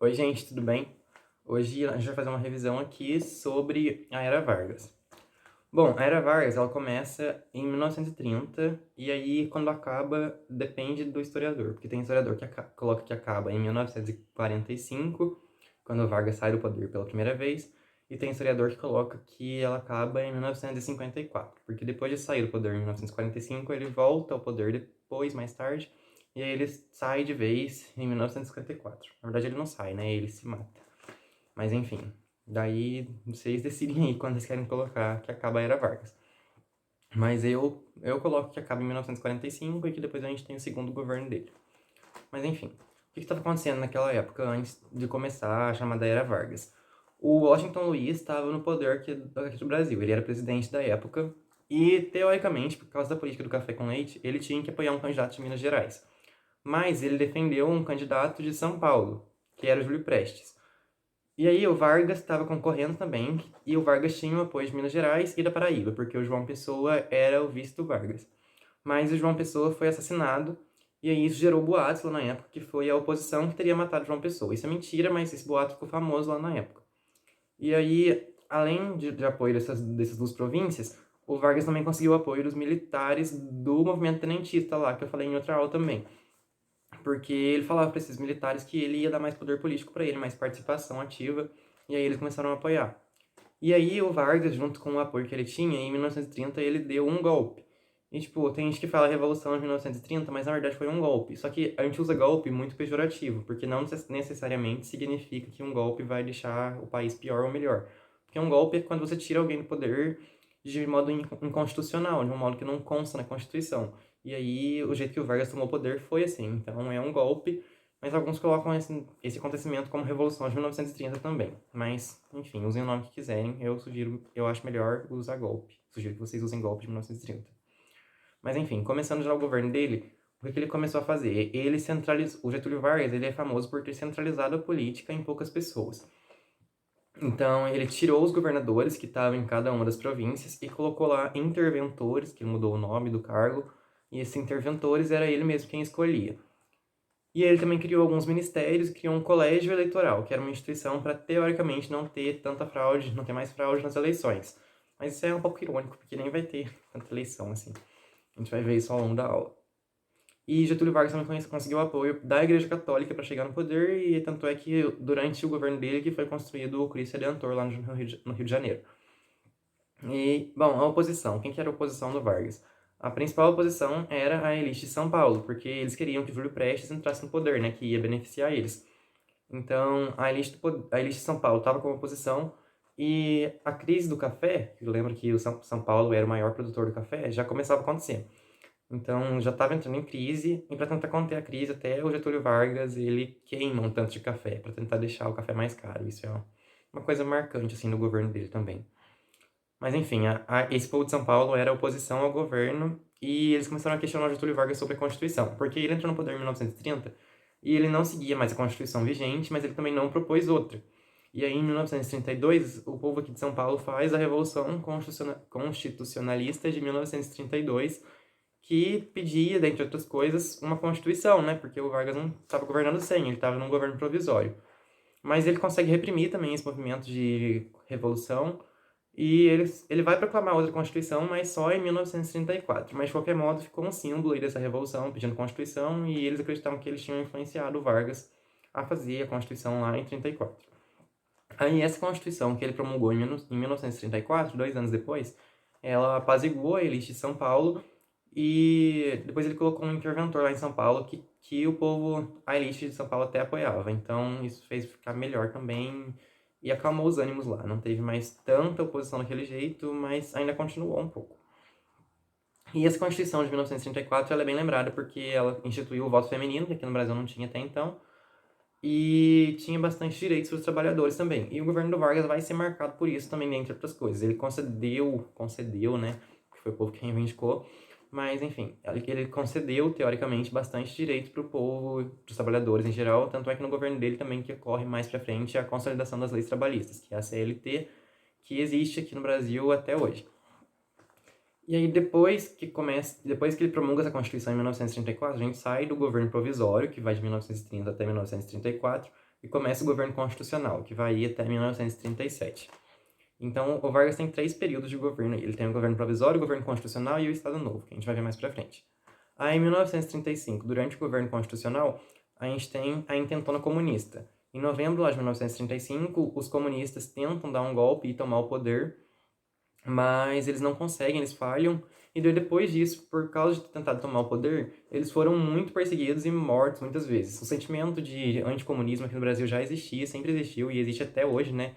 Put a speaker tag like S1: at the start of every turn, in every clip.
S1: Oi, gente, tudo bem? Hoje a gente vai fazer uma revisão aqui sobre a Era Vargas. Bom, a Era Vargas, ela começa em 1930 e aí quando acaba depende do historiador, porque tem historiador que coloca que acaba em 1945, quando Vargas sai do poder pela primeira vez, e tem historiador que coloca que ela acaba em 1954, porque depois de sair do poder em 1945, ele volta ao poder depois, mais tarde, e aí ele sai de vez em 1954. Na verdade ele não sai, né? Ele se mata. Mas enfim, daí vocês decidem aí quando vocês querem colocar que acaba a Era Vargas. Mas eu coloco que acaba em 1945 e que depois a gente tem o segundo governo dele. Mas enfim, o que estava acontecendo naquela época antes de começar a chamada Era Vargas? O Washington Luiz estava no poder aqui do Brasil, ele era presidente da época e, teoricamente, por causa da política do café com leite, ele tinha que apoiar um candidato de Minas Gerais. Mas ele defendeu um candidato de São Paulo, que era o Júlio Prestes. E aí o Vargas estava concorrendo também, e o Vargas tinha o apoio de Minas Gerais e da Paraíba, porque o João Pessoa era o vice do Vargas. Mas o João Pessoa foi assassinado, e aí isso gerou boatos lá na época, que foi a oposição que teria matado o João Pessoa. Isso é mentira, mas esse boato ficou famoso lá na época. E aí, além de apoio dessas duas províncias, o Vargas também conseguiu o apoio dos militares do movimento tenentista lá, que eu falei em outra aula também. Porque ele falava para esses militares que ele ia dar mais poder político para ele, mais participação ativa, e aí eles começaram a apoiar. E aí o Vargas, junto com o apoio que ele tinha, em 1930 ele deu um golpe. E tipo, tem gente que fala Revolução de 1930, mas na verdade foi um golpe. Só que a gente usa golpe muito pejorativo, porque não necessariamente significa que um golpe vai deixar o país pior ou melhor. Porque um golpe é quando você tira alguém do poder de modo inconstitucional, de um modo que não consta na Constituição. E aí o jeito que o Vargas tomou o poder foi assim. Então é um golpe, mas alguns colocam esse acontecimento como Revolução de 1930 também. Mas, enfim, usem o nome que quiserem. Eu acho melhor usar golpe. Sugiro que vocês usem golpe de 1930. Mas, enfim, começando já o governo dele, o que ele começou a fazer? Ele centralizou. O Getúlio Vargas, ele é famoso por ter centralizado a política em poucas pessoas. Então, ele tirou os governadores que estavam em cada uma das províncias e colocou lá interventores, que mudou o nome do cargo, e esses interventores era ele mesmo quem escolhia. E ele também criou alguns ministérios e criou um colégio eleitoral, que era uma instituição para, teoricamente, não ter tanta fraude, não ter mais fraude nas eleições. Mas isso é um pouco irônico, porque nem vai ter tanta eleição assim. A gente vai ver isso ao longo da aula. E Getúlio Vargas também conseguiu o apoio da Igreja Católica para chegar no poder, e tanto é que durante o governo dele que foi construído o Cristo Redentor lá no Rio de Janeiro. E, bom, a oposição. Quem que era a oposição do Vargas? A principal oposição era a elite de São Paulo, porque eles queriam que Júlio Prestes entrasse no poder, né, que ia beneficiar eles. Então, a elite de São Paulo estava como oposição, e a crise do café, eu lembro que o São Paulo era o maior produtor do café, já começava a acontecer. Então, já estava entrando em crise, e para tentar conter a crise, até o Getúlio Vargas, ele queima um tanto de café, para tentar deixar o café mais caro. Isso é uma coisa marcante, assim, no governo dele também. Mas enfim, esse povo de São Paulo era oposição ao governo e eles começaram a questionar o Getúlio Vargas sobre a Constituição, porque ele entrou no poder em 1930 e ele não seguia mais a Constituição vigente, mas ele também não propôs outra. E aí, em 1932, o povo aqui de São Paulo faz a Revolução Constitucionalista de 1932, que pedia, dentre outras coisas, uma Constituição, né? Porque o Vargas não estava governando sem, ele estava num governo provisório. Mas ele consegue reprimir também esse movimento de revolução e ele vai proclamar outra Constituição, mas só em 1934. Mas, de qualquer modo, ficou um símbolo aí dessa revolução, pedindo Constituição, e eles acreditavam que eles tinham influenciado o Vargas a fazer a Constituição lá em 34. Aí, essa Constituição que ele promulgou em 1934, 2 anos depois, ela apaziguou a elite de São Paulo, e depois ele colocou um interventor lá em São Paulo que o povo, a elite de São Paulo até apoiava. Então, isso fez ficar melhor também e acalmou os ânimos lá. Não teve mais tanta oposição daquele jeito, mas ainda continuou um pouco. E essa Constituição de 1934 ela é bem lembrada porque ela instituiu o voto feminino, que aqui no Brasil não tinha até então, e tinha bastante direitos para os trabalhadores também. E o governo do Vargas vai ser marcado por isso também, entre outras coisas. Ele concedeu, né, que foi o povo que reivindicou, mas enfim, ele concedeu, teoricamente, bastante direito para o povo, para os trabalhadores em geral, tanto é que no governo dele também que ocorre mais para frente a consolidação das leis trabalhistas, que é a CLT, que existe aqui no Brasil até hoje. E aí, depois que ele promulga essa Constituição em 1934, a gente sai do governo provisório, que vai de 1930 até 1934, e começa o governo constitucional, que vai ir até 1937. Então, o Vargas tem 3 períodos de governo. Ele tem o governo provisório, o governo constitucional e o Estado Novo, que a gente vai ver mais pra frente. Aí, em 1935, durante o governo constitucional, a gente tem a intentona comunista. Em novembro lá de 1935, os comunistas tentam dar um golpe e tomar o poder, mas eles não conseguem, eles falham. E daí, depois disso, por causa de ter tentado tomar o poder, eles foram muito perseguidos e mortos muitas vezes. O sentimento de anticomunismo aqui no Brasil já existia, sempre existiu e existe até hoje, né?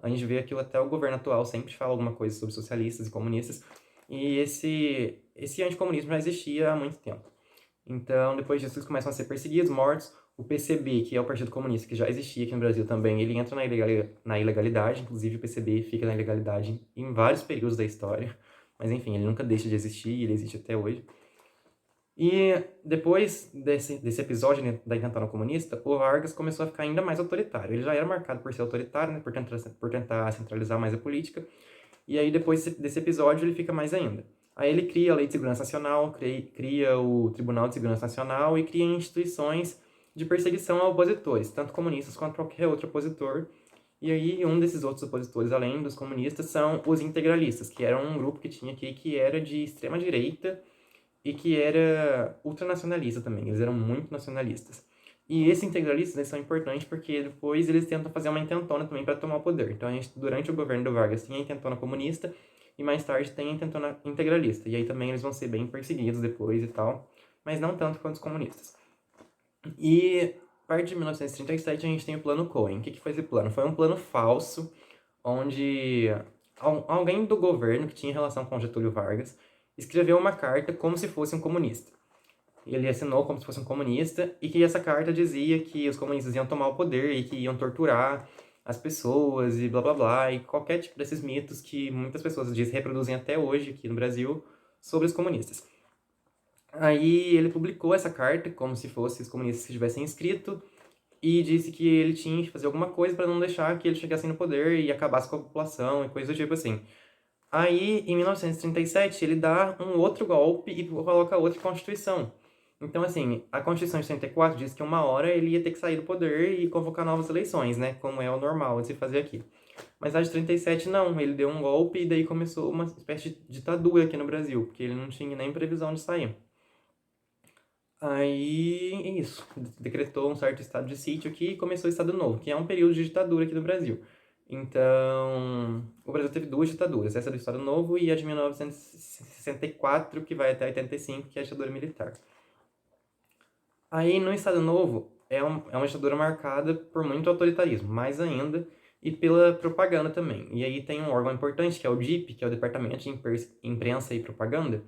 S1: A gente vê aquilo até o governo atual sempre fala alguma coisa sobre socialistas e comunistas. E esse anticomunismo já existia há muito tempo. Então, depois disso, eles começam a ser perseguidos, mortos. O PCB, que é o Partido Comunista, que já existia aqui no Brasil também, ele entra na ilegalidade. Inclusive, o PCB fica na ilegalidade em vários períodos da história. Mas, enfim, ele nunca deixa de existir e ele existe até hoje. E depois desse episódio, né, da intentona comunista, o Vargas começou a ficar ainda mais autoritário. Ele já era marcado por ser autoritário, né, por tentar centralizar mais a política. E aí, depois desse episódio, ele fica mais ainda. Aí ele cria a Lei de Segurança Nacional, cria o Tribunal de Segurança Nacional e cria instituições de perseguição a opositores, tanto comunistas quanto qualquer outro opositor. E aí, um desses outros opositores, além dos comunistas, são os integralistas, que eram um grupo que tinha aqui que era de extrema-direita e que era ultranacionalista também. Eles eram muito nacionalistas. E esses integralistas, eles são importantes porque depois eles tentam fazer uma intentona também para tomar o poder. Então, a gente, durante o governo do Vargas, tinha a intentona comunista e mais tarde tem a intentona integralista. E aí também eles vão ser bem perseguidos depois e tal, mas não tanto quanto os comunistas. E a partir de 1937 a gente tem o Plano Cohen. O que foi esse plano? Foi um plano falso, onde alguém do governo que tinha relação com Getúlio Vargas escreveu uma carta como se fosse um comunista. Ele assinou como se fosse um comunista e que essa carta dizia que os comunistas iam tomar o poder e que iam torturar as pessoas e blá blá blá, e qualquer tipo desses mitos que muitas pessoas reproduzem até hoje aqui no Brasil sobre os comunistas. Aí ele publicou essa carta como se fosse os comunistas que tivessem escrito e disse que ele tinha que fazer alguma coisa para não deixar que eles chegassem no poder e acabasse com a população e coisa do tipo assim. Aí, em 1937, ele dá um outro golpe e coloca outra constituição. Então, assim, a Constituição de 34 diz que uma hora ele ia ter que sair do poder e convocar novas eleições, né? Como é o normal de se fazer aqui. Mas a de 37 não, ele deu um golpe e daí começou uma espécie de ditadura aqui no Brasil, porque ele não tinha nem previsão de sair. Aí, é isso. Decretou um certo estado de sítio aqui e começou o Estado Novo, que é um período de ditadura aqui no Brasil. Então, o Brasil teve 2 ditaduras, essa do Estado Novo e a de 1964, que vai até 85, que é a ditadura militar. Aí, no Estado Novo, é uma ditadura marcada por muito autoritarismo, mais ainda, e pela propaganda também. E aí tem um órgão importante, que é o DIP, que é o Departamento de Imprensa e Propaganda,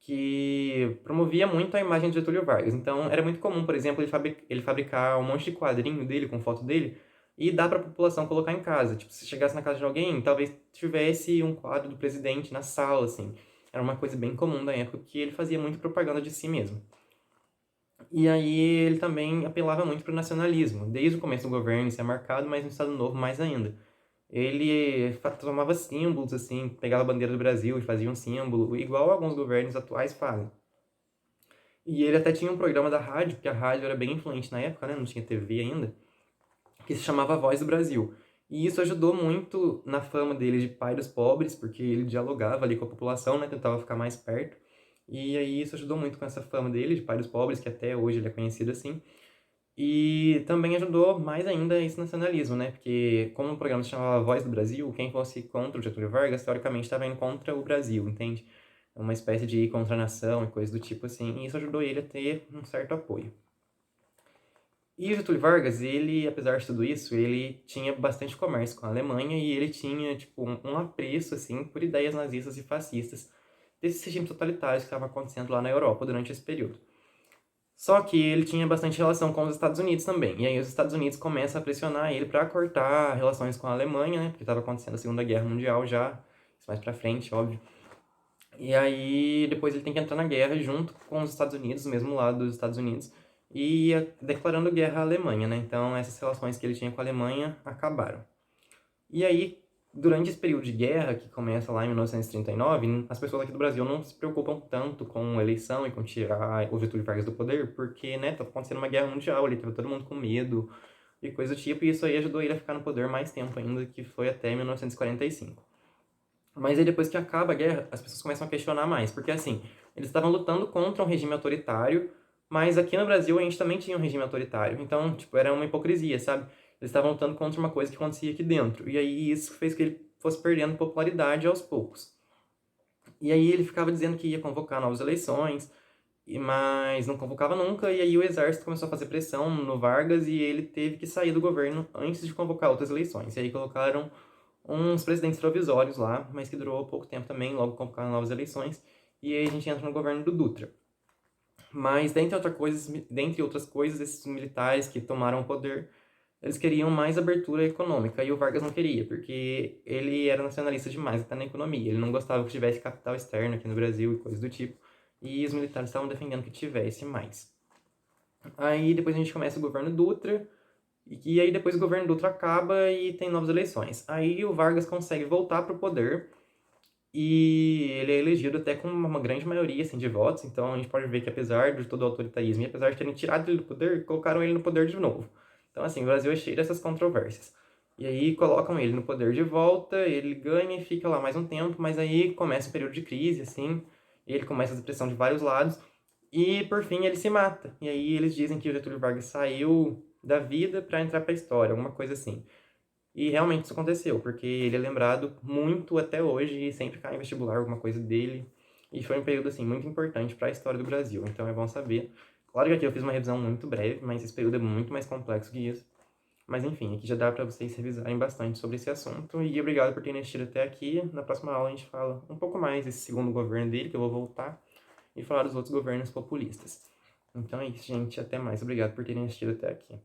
S1: que promovia muito a imagem de Getúlio Vargas. Então, era muito comum, por exemplo, ele fabricar um monte de quadrinho dele, com foto dele, e dar para a população colocar em casa. Tipo, se chegasse na casa de alguém, talvez tivesse um quadro do presidente na sala, assim. Era uma coisa bem comum da época, que ele fazia muito propaganda de si mesmo. E aí ele também apelava muito para o nacionalismo. Desde o começo do governo isso é marcado, mas no Estado Novo mais ainda. Ele tomava símbolos, assim, pegava a bandeira do Brasil e fazia um símbolo, igual alguns governos atuais fazem. E ele até tinha um programa da rádio, porque a rádio era bem influente na época, né? Não tinha TV ainda, que se chamava Voz do Brasil. E isso ajudou muito na fama dele de pai dos pobres, porque ele dialogava ali com a população, né? Tentava ficar mais perto. E aí isso ajudou muito com essa fama dele de pai dos pobres, que até hoje ele é conhecido assim. E também ajudou mais ainda esse nacionalismo, né? Porque como o programa se chamava Voz do Brasil, quem fosse contra o Getúlio Vargas, teoricamente estava indo contra o Brasil, entende? Uma espécie de contra-nação e coisa do tipo assim, e isso ajudou ele a ter um certo apoio. E o Getúlio Vargas, ele, apesar de tudo isso, ele tinha bastante comércio com a Alemanha e ele tinha, tipo, um apreço, assim, por ideias nazistas e fascistas desses regimes totalitários que estavam acontecendo lá na Europa durante esse período. Só que ele tinha bastante relação com os Estados Unidos também. E aí os Estados Unidos começam a pressionar ele para cortar relações com a Alemanha, né? Porque estava acontecendo a Segunda Guerra Mundial já, isso mais pra frente, óbvio. E aí depois ele tem que entrar na guerra junto com os Estados Unidos, do mesmo lado dos Estados Unidos, e declarando guerra à Alemanha, né? Então essas relações que ele tinha com a Alemanha acabaram. E aí, durante esse período de guerra, que começa lá em 1939, as pessoas aqui do Brasil não se preocupam tanto com a eleição e com tirar o Getúlio Vargas do poder, porque, né, tá acontecendo uma guerra mundial ali, tava todo mundo com medo e coisa do tipo, e isso aí ajudou ele a ficar no poder mais tempo ainda, que foi até 1945. Mas aí depois que acaba a guerra, as pessoas começam a questionar mais, porque assim, eles estavam lutando contra um regime autoritário, mas aqui no Brasil a gente também tinha um regime autoritário, então, tipo, era uma hipocrisia, sabe? Eles estavam lutando contra uma coisa que acontecia aqui dentro, e aí isso fez que ele fosse perdendo popularidade aos poucos. E aí ele ficava dizendo que ia convocar novas eleições, mas não convocava nunca, e aí o exército começou a fazer pressão no Vargas e ele teve que sair do governo antes de convocar outras eleições. E aí colocaram uns presidentes provisórios lá, mas que durou pouco tempo também, logo convocaram novas eleições, e aí a gente entra no governo do Dutra. Mas, dentre outras coisas, esses militares que tomaram o poder, eles queriam mais abertura econômica, e o Vargas não queria, porque ele era nacionalista demais até na economia. Ele não gostava que tivesse capital externo aqui no Brasil e coisas do tipo, e os militares estavam defendendo que tivesse mais. Aí depois a gente começa o governo Dutra, e aí depois o governo Dutra acaba e tem novas eleições. Aí o Vargas consegue voltar para o poder e ele é elegido até com uma grande maioria assim, de votos. Então a gente pode ver que apesar de todo o autoritarismo e apesar de terem tirado ele do poder, colocaram ele no poder de novo. Então assim, o Brasil é cheio dessas controvérsias. E aí colocam ele no poder de volta, ele ganha e fica lá mais um tempo, mas aí começa um período de crise, assim, e ele começa a pressão de vários lados, e por fim ele se mata. E aí eles dizem que o Getúlio Vargas saiu da vida para entrar para a história, alguma coisa assim. E realmente isso aconteceu, porque ele é lembrado muito até hoje e sempre cai em vestibular alguma coisa dele. E foi um período assim muito importante para a história do Brasil, então é bom saber. Claro que aqui eu fiz uma revisão muito breve, mas esse período é muito mais complexo que isso. Mas enfim, aqui já dá para vocês revisarem bastante sobre esse assunto. E obrigado por terem assistido até aqui. Na próxima aula a gente fala um pouco mais desse segundo governo dele, que eu vou voltar, e falar dos outros governos populistas. Então é isso, gente. Até mais. Obrigado por terem assistido até aqui.